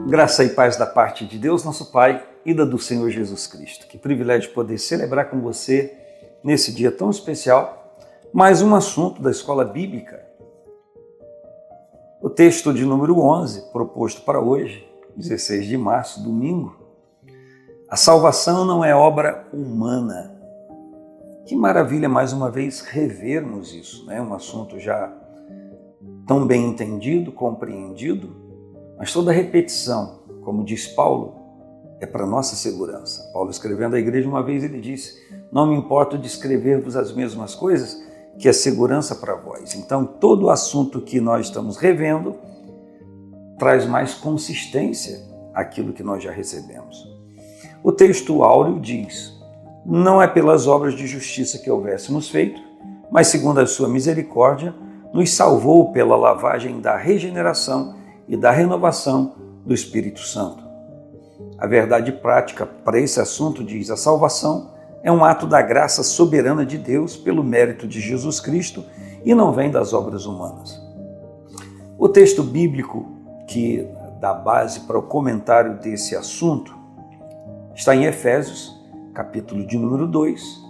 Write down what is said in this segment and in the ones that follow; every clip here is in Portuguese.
Graça e paz da parte de Deus, nosso Pai, e da do Senhor Jesus Cristo. Que privilégio poder celebrar com você, nesse dia tão especial, mais um assunto da Escola Bíblica. O texto de número 11, proposto para hoje, 16 de março, domingo. A salvação não é obra humana. Que maravilha, mais uma vez, revermos isso, né? Um assunto já tão bem entendido, compreendido, mas toda repetição, como diz Paulo, é para nossa segurança. Paulo, escrevendo à igreja uma vez, ele disse: não me importo de escrever-vos as mesmas coisas, que é segurança para vós. Então, todo o assunto que nós estamos revendo traz mais consistência àquilo que nós já recebemos. O texto áureo diz: não é pelas obras de justiça que houvéssemos feito, mas segundo a sua misericórdia, nos salvou pela lavagem da regeneração e da renovação do Espírito Santo. A verdade prática para esse assunto diz: a salvação é um ato da graça soberana de Deus pelo mérito de Jesus Cristo e não vem das obras humanas. O texto bíblico que dá base para o comentário desse assunto está em Efésios, capítulo de número 2,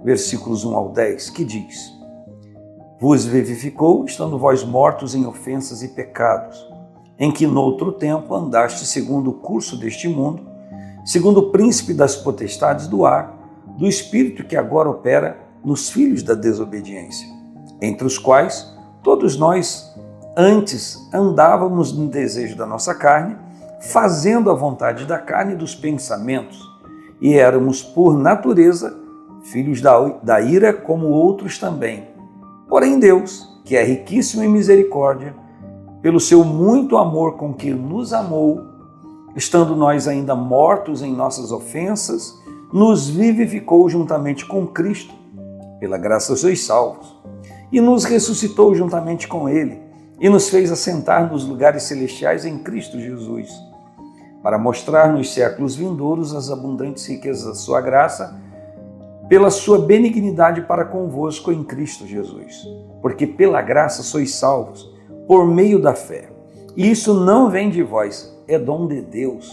versículos 1 ao 10, que diz: vos vivificou, estando vós mortos em ofensas e pecados, em que noutro tempo andaste segundo o curso deste mundo, segundo o príncipe das potestades do ar, do espírito que agora opera nos filhos da desobediência, entre os quais todos nós antes andávamos no desejo da nossa carne, fazendo a vontade da carne e dos pensamentos, e éramos por natureza filhos da ira como outros também. Porém Deus, que é riquíssimo em misericórdia, pelo seu muito amor com que nos amou, estando nós ainda mortos em nossas ofensas, nos vivificou juntamente com Cristo, pela graça sois salvos, e nos ressuscitou juntamente com Ele, e nos fez assentar nos lugares celestiais em Cristo Jesus, para mostrar nos séculos vindouros as abundantes riquezas da sua graça, pela sua benignidade para convosco em Cristo Jesus. Porque pela graça sois salvos, por meio da fé. E isso não vem de vós, é dom de Deus.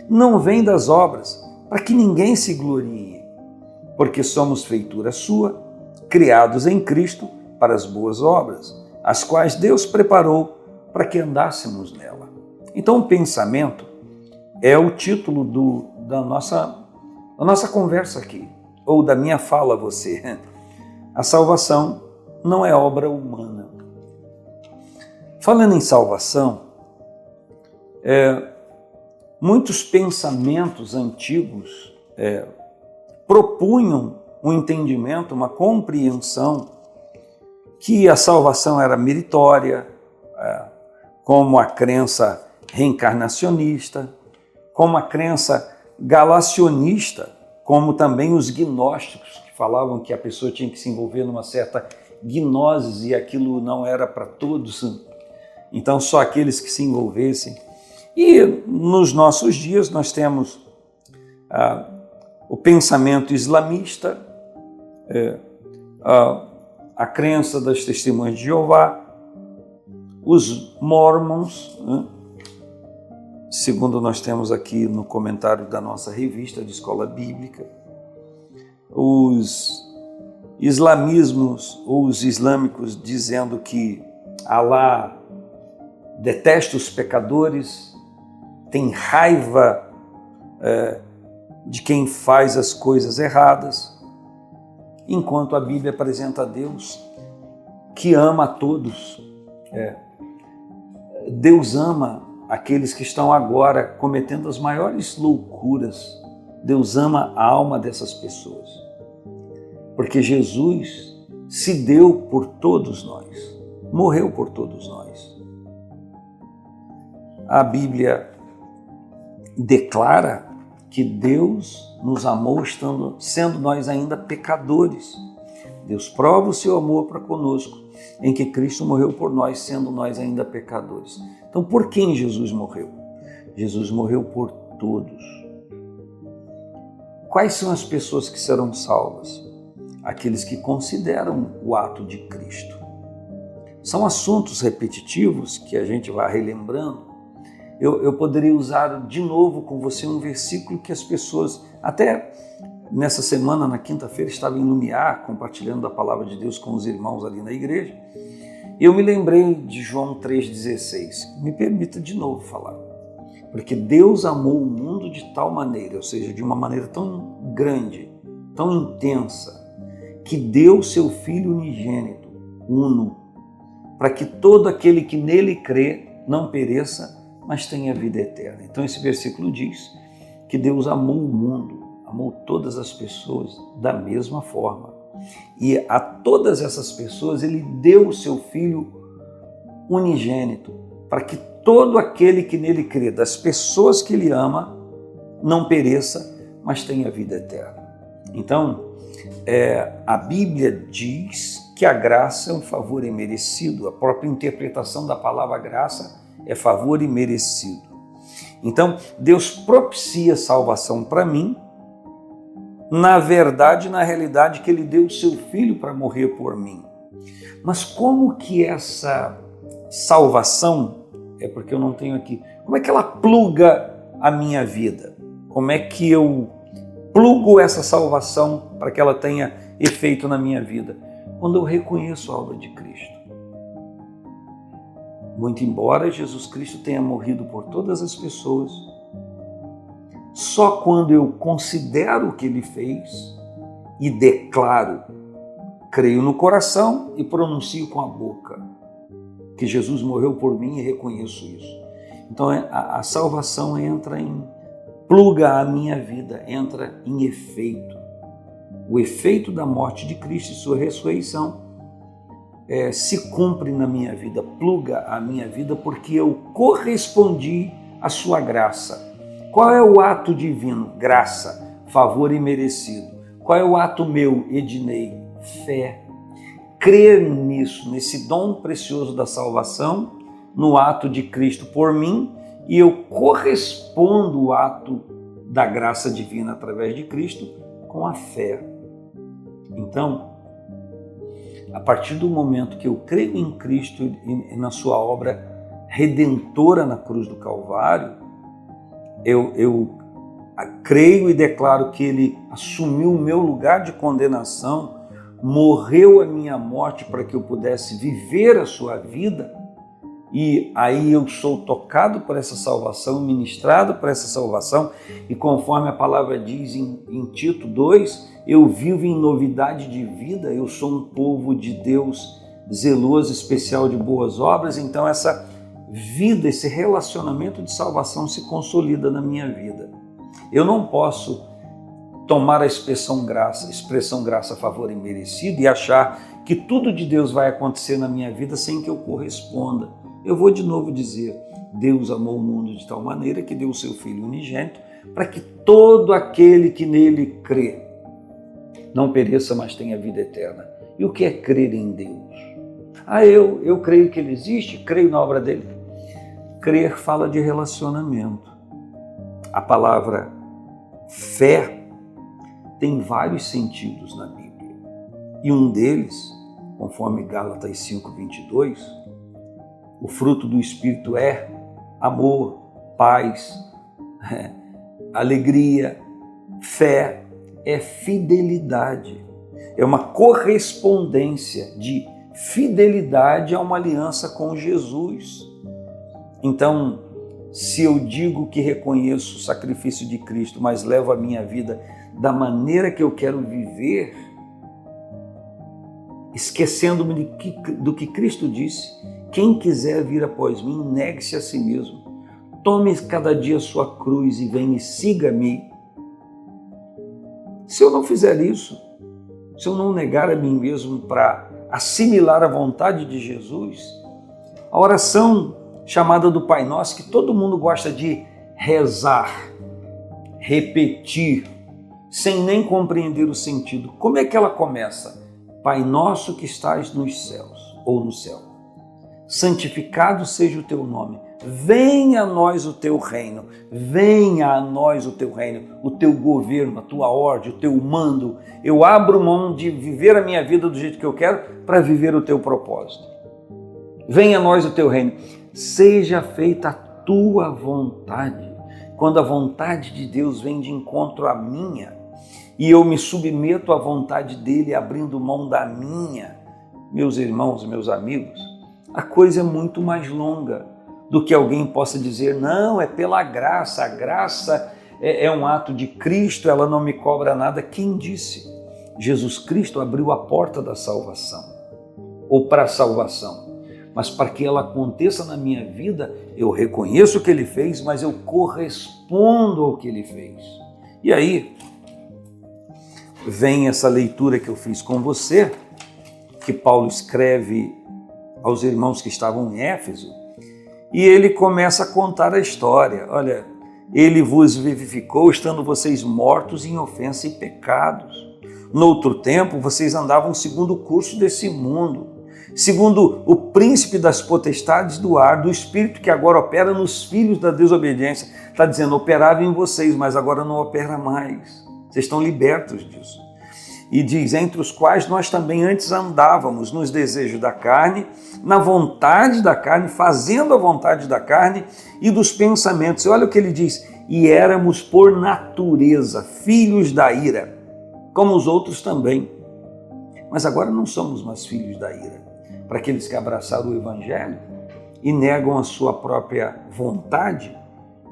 Não vem das obras, para que ninguém se glorie. Porque somos feitura sua, criados em Cristo para as boas obras, as quais Deus preparou para que andássemos nela. Então o pensamento é o título da nossa conversa aqui, ou da minha fala a você. A salvação não é obra humana. Falando em salvação, muitos pensamentos antigos propunham um entendimento, uma compreensão que a salvação era meritória, como a crença reencarnacionista, como a crença galacionista, como também os gnósticos, que falavam que a pessoa tinha que se envolver numa certa gnose e aquilo não era para todos, então só aqueles que se envolvessem. E nos nossos dias nós temos o pensamento islamista, a crença das testemunhas de Jeová, os mormons, segundo nós temos aqui no comentário da nossa revista de Escola Bíblica, os islamismos ou os islâmicos dizendo que Alá detesta os pecadores, tem raiva de quem faz as coisas erradas, enquanto a Bíblia apresenta a Deus que ama a todos. Deus ama aqueles que estão agora cometendo as maiores loucuras. Deus ama a alma dessas pessoas, porque Jesus se deu por todos nós, morreu por todos nós. A Bíblia declara que Deus nos amou sendo nós ainda pecadores. Deus prova o seu amor para conosco, em que Cristo morreu por nós, sendo nós ainda pecadores. Então, por quem Jesus morreu? Jesus morreu por todos. Quais são as pessoas que serão salvas? Aqueles que consideram o ato de Cristo. São assuntos repetitivos que a gente vai relembrando, eu poderia usar de novo com você um versículo que as pessoas, até nessa semana, na quinta-feira, estava em Lumiar, compartilhando a palavra de Deus com os irmãos ali na igreja, e eu me lembrei de João 3,16. Me permita de novo falar. Porque Deus amou o mundo de tal maneira, ou seja, de uma maneira tão grande, tão intensa, que deu seu Filho unigênito, uno, para que todo aquele que nele crê não pereça, mas tenha vida eterna. Então esse versículo diz que Deus amou o mundo, amou todas as pessoas da mesma forma. E a todas essas pessoas Ele deu o seu Filho unigênito, para que todo aquele que nele crê, das pessoas que Ele ama, não pereça, mas tenha vida eterna. Então, a Bíblia diz que a graça é um favor imerecido. A própria interpretação da palavra graça é favor imerecido. Então, Deus propicia salvação para mim, na verdade, na realidade, que Ele deu o seu Filho para morrer por mim. Mas como que essa salvação, porque eu não tenho aqui, como é que ela pluga a minha vida? Como é que eu plugo essa salvação para que ela tenha efeito na minha vida? Quando eu reconheço a obra de Cristo. Muito embora Jesus Cristo tenha morrido por todas as pessoas, só quando eu considero o que Ele fez e declaro, creio no coração e pronuncio com a boca que Jesus morreu por mim e reconheço isso. Então a salvação pluga a minha vida, entra em efeito. O efeito da morte de Cristo e sua ressurreição se cumpre na minha vida, pluga a minha vida porque eu correspondi à sua graça. Qual é o ato divino? Graça, favor imerecido. Qual é o ato meu, Ednei? Fé. Crer nisso, nesse dom precioso da salvação, no ato de Cristo por mim, e eu correspondo ao ato da graça divina através de Cristo com a fé. Então, a partir do momento que eu creio em Cristo e na sua obra redentora na cruz do Calvário, eu creio e declaro que Ele assumiu o meu lugar de condenação, morreu a minha morte para que eu pudesse viver a sua vida, e aí eu sou tocado por essa salvação, ministrado por essa salvação, e conforme a palavra diz em Tito 2, eu vivo em novidade de vida, eu sou um povo de Deus zeloso, especial de boas obras. Então essa vida, esse relacionamento de salvação se consolida na minha vida. Eu não posso tomar a expressão graça, favor imerecido e achar que tudo de Deus vai acontecer na minha vida sem que eu corresponda. Eu vou de novo dizer, Deus amou o mundo de tal maneira que deu o seu Filho unigênito para que todo aquele que nele crê não pereça, mas tenha vida eterna. E o que é crer em Deus? Eu creio que Ele existe, creio na obra dEle. Crer fala de relacionamento. A palavra fé tem vários sentidos na Bíblia. E um deles, conforme Gálatas 5:22, o fruto do Espírito é amor, paz, alegria, fé, é fidelidade. É uma correspondência de fidelidade a uma aliança com Jesus. Então, se eu digo que reconheço o sacrifício de Cristo, mas levo a minha vida da maneira que eu quero viver, esquecendo-me do que Cristo disse, quem quiser vir após mim, negue-se a si mesmo. Tome cada dia a sua cruz e venha e siga-me. Se eu não fizer isso, se eu não negar a mim mesmo para assimilar a vontade de Jesus, a oração chamada do Pai Nosso, que todo mundo gosta de rezar, repetir, sem nem compreender o sentido. Como é que ela começa? Pai Nosso que estás nos céus, ou no céu, santificado seja o teu nome. Venha a nós o teu reino, venha a nós o teu reino, o teu governo, a tua ordem, o teu mando. Eu abro mão de viver a minha vida do jeito que eu quero para viver o teu propósito. Venha a nós o teu reino. Seja feita a tua vontade. Quando a vontade de Deus vem de encontro à minha, e eu me submeto à vontade dele, abrindo mão da minha, meus irmãos, meus amigos, a coisa é muito mais longa do que alguém possa dizer, não, é pela graça, a graça é um ato de Cristo, ela não me cobra nada. Quem disse? Jesus Cristo abriu a porta da salvação, ou para a salvação, mas para que ela aconteça na minha vida, eu reconheço o que ele fez, mas eu correspondo ao que ele fez. E aí, vem essa leitura que eu fiz com você, que Paulo escreve aos irmãos que estavam em Éfeso, e ele começa a contar a história. Olha, ele vos vivificou, estando vocês mortos em ofensa e pecados. Noutro tempo, vocês andavam segundo o curso desse mundo, segundo o príncipe das potestades do ar, do espírito que agora opera nos filhos da desobediência. Está dizendo, operava em vocês, mas agora não opera mais. Vocês estão libertos disso. E diz, entre os quais nós também antes andávamos nos desejos da carne, na vontade da carne, fazendo a vontade da carne e dos pensamentos. E olha o que ele diz, e éramos por natureza filhos da ira, como os outros também. Mas agora não somos mais filhos da ira. Para aqueles que abraçaram o Evangelho e negam a sua própria vontade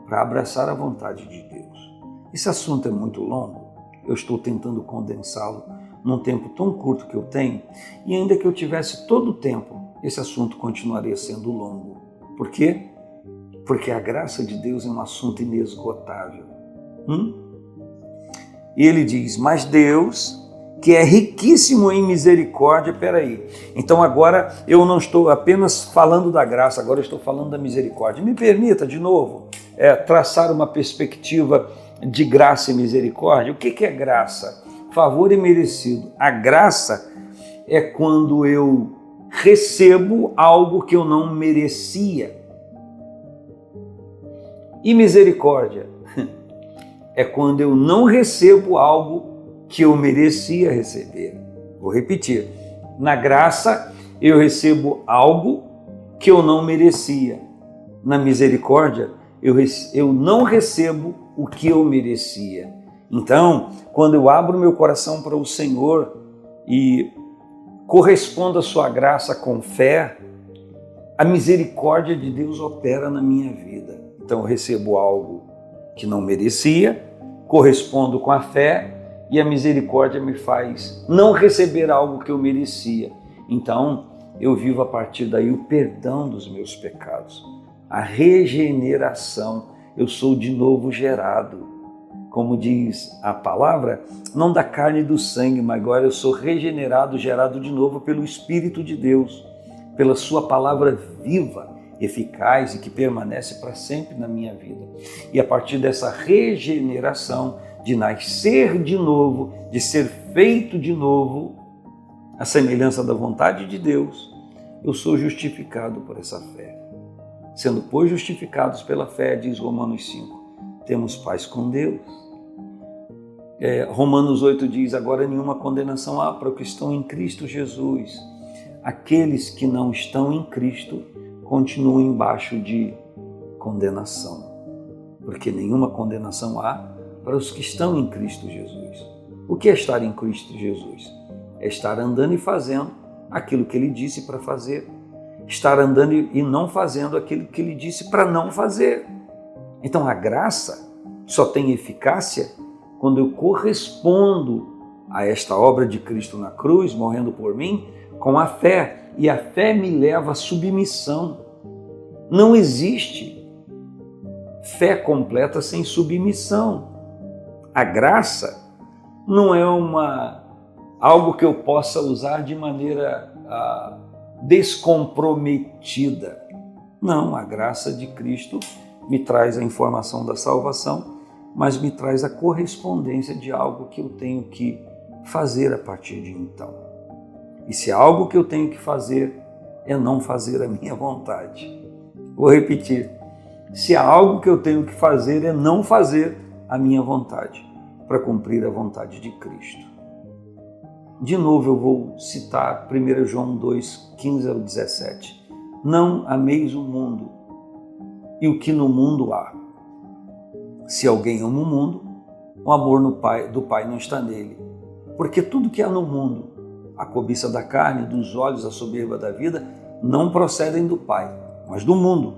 para abraçar a vontade de Deus. Esse assunto é muito longo, eu estou tentando condensá-lo num tempo tão curto que eu tenho, e ainda que eu tivesse todo o tempo, esse assunto continuaria sendo longo. Por quê? Porque a graça de Deus é um assunto inesgotável. E ele diz, mas Deus, que é riquíssimo em misericórdia, peraí, então agora eu não estou apenas falando da graça, agora eu estou falando da misericórdia. Me permita, de novo, traçar uma perspectiva de graça e misericórdia. O que é graça? Favor imerecido. A graça é quando eu recebo algo que eu não merecia. E misericórdia é quando eu não recebo algo que eu merecia receber. Vou repetir. Na graça, eu recebo algo que eu não merecia. Na misericórdia, eu não recebo o que eu merecia. Então, quando eu abro meu coração para o Senhor e correspondo à sua graça com fé, a misericórdia de Deus opera na minha vida. Então, eu recebo algo que não merecia, correspondo com a fé, e a misericórdia me faz não receber algo que eu merecia. Então, eu vivo a partir daí o perdão dos meus pecados, a regeneração. Eu sou de novo gerado. Como diz a palavra, não da carne e do sangue, mas agora eu sou regenerado, gerado de novo pelo Espírito de Deus, pela sua palavra viva, eficaz e que permanece para sempre na minha vida. E a partir dessa regeneração, de nascer de novo, de ser feito de novo, a semelhança da vontade de Deus, eu sou justificado por essa fé. Sendo, pois, justificados pela fé, diz Romanos 5, temos paz com Deus. Romanos 8 diz, agora nenhuma condenação há para os que estão em Cristo Jesus. Aqueles que não estão em Cristo continuam embaixo de condenação, porque nenhuma condenação há para os que estão em Cristo Jesus. O que é estar em Cristo Jesus? É estar andando e fazendo aquilo que Ele disse para fazer, estar andando e não fazendo aquilo que Ele disse para não fazer. Então a graça só tem eficácia quando eu correspondo a esta obra de Cristo na cruz, morrendo por mim, com a fé, e a fé me leva à submissão. Não existe fé completa sem submissão. A graça não é algo que eu possa usar de maneira descomprometida. Não, a graça de Cristo me traz a informação da salvação, mas me traz a correspondência de algo que eu tenho que fazer a partir de então. E se algo que eu tenho que fazer é não fazer a minha vontade. Vou repetir. Se há algo que eu tenho que fazer é não fazer a minha vontade, para cumprir a vontade de Cristo. De novo eu vou citar 1 João 2, 15 ao 17. Não ameis o mundo, e o que no mundo há. Se alguém ama o mundo, o amor do Pai não está nele. Porque tudo que há no mundo, a cobiça da carne, dos olhos, a soberba da vida, não procedem do Pai, mas do mundo.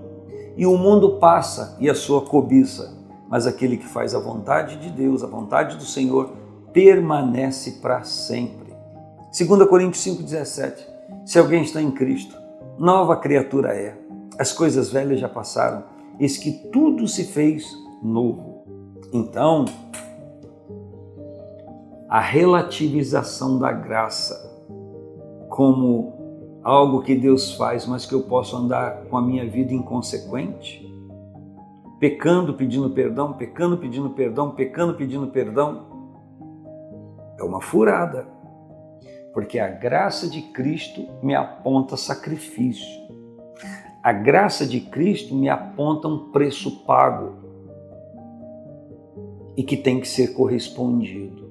E o mundo passa e a sua cobiça, mas aquele que faz a vontade de Deus, a vontade do Senhor, permanece para sempre. 2 Coríntios 5,17. Se alguém está em Cristo, nova criatura é. As coisas velhas já passaram, eis que tudo se fez novo. Então, a relativização da graça como algo que Deus faz, mas que eu posso andar com a minha vida inconsequente, pecando, pedindo perdão, pecando, pedindo perdão, pecando, pedindo perdão, é uma furada, porque a graça de Cristo me aponta sacrifício. A graça de Cristo me aponta um preço pago e que tem que ser correspondido.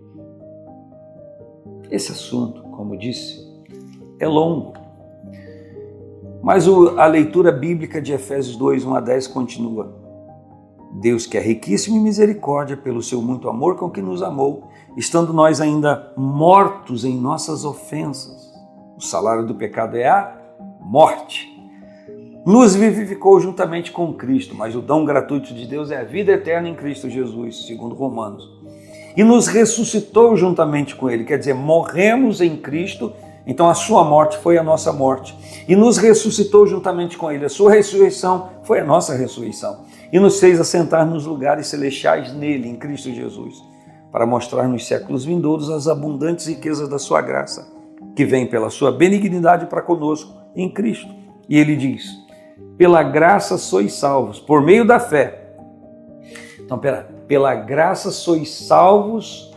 Esse assunto, como disse, é longo, mas a leitura bíblica de Efésios 2, 1 a 10 continua. Deus, que é riquíssimo em misericórdia pelo seu muito amor com que nos amou, estando nós ainda mortos em nossas ofensas, o salário do pecado é a morte, nos vivificou juntamente com Cristo, mas o dom gratuito de Deus é a vida eterna em Cristo Jesus, segundo Romanos. E nos ressuscitou juntamente com Ele, quer dizer, morremos em Cristo, então a sua morte foi a nossa morte. E nos ressuscitou juntamente com Ele, a sua ressurreição foi a nossa ressurreição. E nos fez assentar nos lugares celestiais nele, em Cristo Jesus, para mostrar nos séculos vindouros as abundantes riquezas da sua graça, que vem pela sua benignidade para conosco em Cristo. E ele diz, pela graça sois salvos, por meio da fé. Então, pela graça sois salvos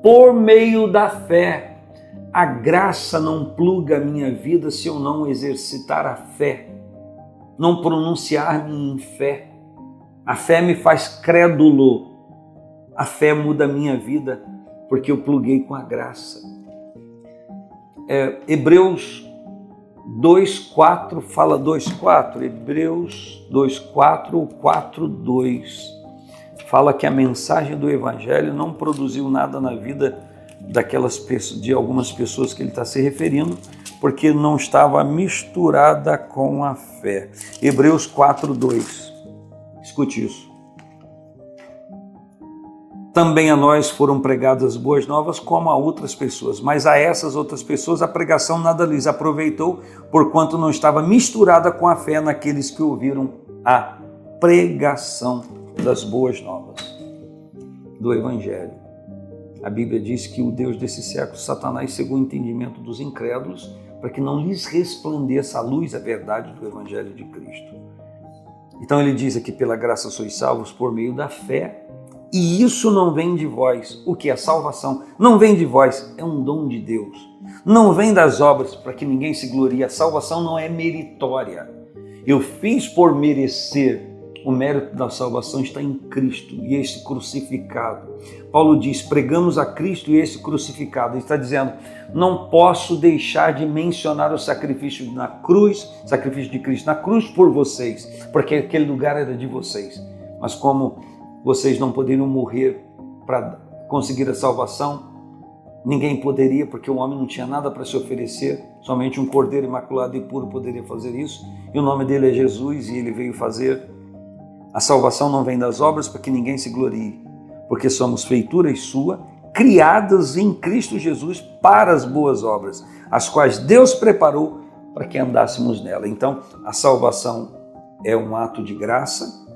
por meio da fé. A graça não pluga a minha vida se eu não exercitar a fé, não pronunciar-me em fé. A fé me faz crédulo. A fé muda a minha vida porque eu pluguei com a graça. Hebreus 2,4 fala 2,4. Hebreus 2,4 ou 4,2 fala que a mensagem do Evangelho não produziu nada na vida de algumas pessoas que ele está se referindo, porque não estava misturada com a fé. Hebreus 4,2. Escute isso. Também a nós foram pregadas boas novas como a outras pessoas, mas a essas outras pessoas a pregação nada lhes aproveitou, porquanto não estava misturada com a fé naqueles que ouviram a pregação das boas novas do Evangelho. A Bíblia diz que o Deus desse século, Satanás, cegou o entendimento dos incrédulos para que não lhes resplandeça a luz, a verdade do Evangelho de Cristo. Então ele diz aqui, pela graça sois salvos por meio da fé, e isso não vem de vós. O que é salvação? Não vem de vós, é um dom de Deus. Não vem das obras para que ninguém se glorie. A salvação não é meritória. Eu fiz por merecer. O mérito da salvação está em Cristo e este crucificado. Paulo diz, pregamos a Cristo e este crucificado. Ele está dizendo, não posso deixar de mencionar o sacrifício na cruz, sacrifício de Cristo na cruz por vocês, porque aquele lugar era de vocês. Mas como vocês não poderiam morrer para conseguir a salvação, ninguém poderia, porque o homem não tinha nada para se oferecer, somente um cordeiro imaculado e puro poderia fazer isso, e o nome dele é Jesus e ele veio fazer. A salvação não vem das obras para que ninguém se glorie, porque somos feituras sua, criadas em Cristo Jesus para as boas obras, as quais Deus preparou para que andássemos nela. Então, a salvação é um ato de graça,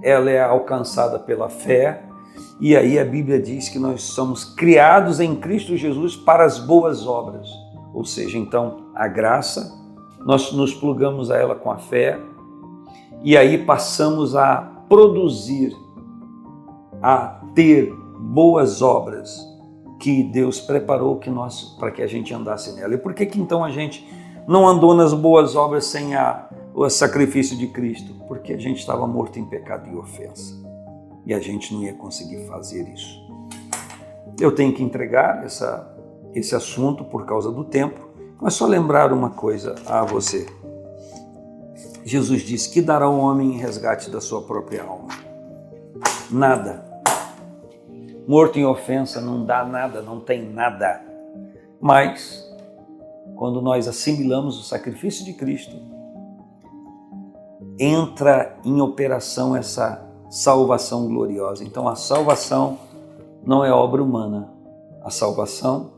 ela é alcançada pela fé, e aí a Bíblia diz que nós somos criados em Cristo Jesus para as boas obras. Ou seja, então, a graça, nós nos plugamos a ela com a fé, e aí passamos a produzir, a ter boas obras que Deus preparou para que a gente andasse nela. E por que então a gente não andou nas boas obras sem o sacrifício de Cristo? Porque a gente estava morto em pecado e ofensa. E a gente não ia conseguir fazer isso. Eu tenho que entregar esse assunto por causa do tempo, mas só lembrar uma coisa a você. Jesus disse: que dará o homem em resgate da sua própria alma? Nada. Morto em ofensa não dá nada, não tem nada. Mas, quando nós assimilamos o sacrifício de Cristo, entra em operação essa salvação gloriosa. Então a salvação não é obra humana. A salvação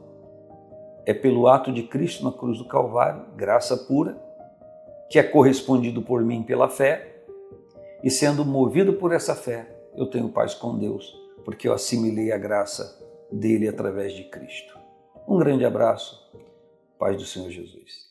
é pelo ato de Cristo na cruz do Calvário, graça pura, que é correspondido por mim pela fé, e sendo movido por essa fé, eu tenho paz com Deus, porque eu assimilei a graça dele através de Cristo. Um grande abraço, paz do Senhor Jesus.